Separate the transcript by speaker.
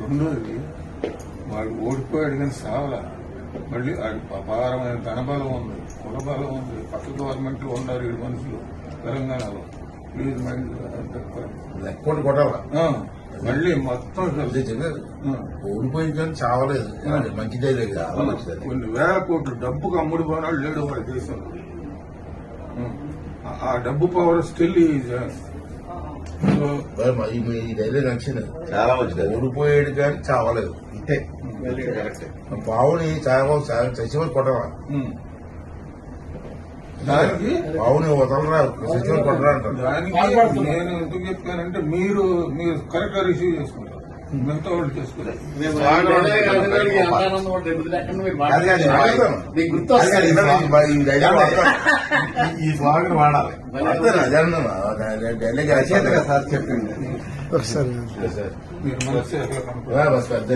Speaker 1: రెండోది వాడు ఓడిపోయాడు కానీ సావలా. మళ్ళీ అపారమైన ధనబలం ఉంది, కులబలం ఉంది. పక్క గవర్నమెంట్ ఉన్నారు 7 మనుషులు తెలంగాణలో. ప్లీజ్ మైండ్
Speaker 2: లెక్కోటి కొట్టాలా
Speaker 1: మళ్ళీ మొత్తం
Speaker 2: ఓడిపోయి కానీ చావలేదు. మంచిదే లేదు, చాలా మంచిది.
Speaker 1: కొన్ని వేల కోట్లు డబ్బుకు అమ్ముడు పోనాడు లేడు వాడి దేశంలో. ఆ డబ్బు పవర్ స్టిల్
Speaker 2: ఈ ధైర్యం నచ్చింది.
Speaker 3: చాలా మంచిది.
Speaker 2: ఓడిపోయాడు కానీ చావలేదు. ఇంతే బావుని చచ్చిపోయి కొట్టరా,
Speaker 1: దానికి
Speaker 2: బావుని వదలరా, చచ్చిపోయి కొట్టరా అంటారు.
Speaker 1: దానికి నేను ఎందుకు చెప్పానంటే మీరు కరెక్ట్ గా రిసీవ్ చేసుకుంటారు, మిగతా వాళ్ళు చేసుకుంటారు.
Speaker 3: ఈ స్వాగతం వాడాలి.
Speaker 2: డైలాగ్
Speaker 3: సార్ చెప్పింది.
Speaker 1: మీరు మనసు ఎట్లా కనుక్కోవాలి?
Speaker 2: పెద్ద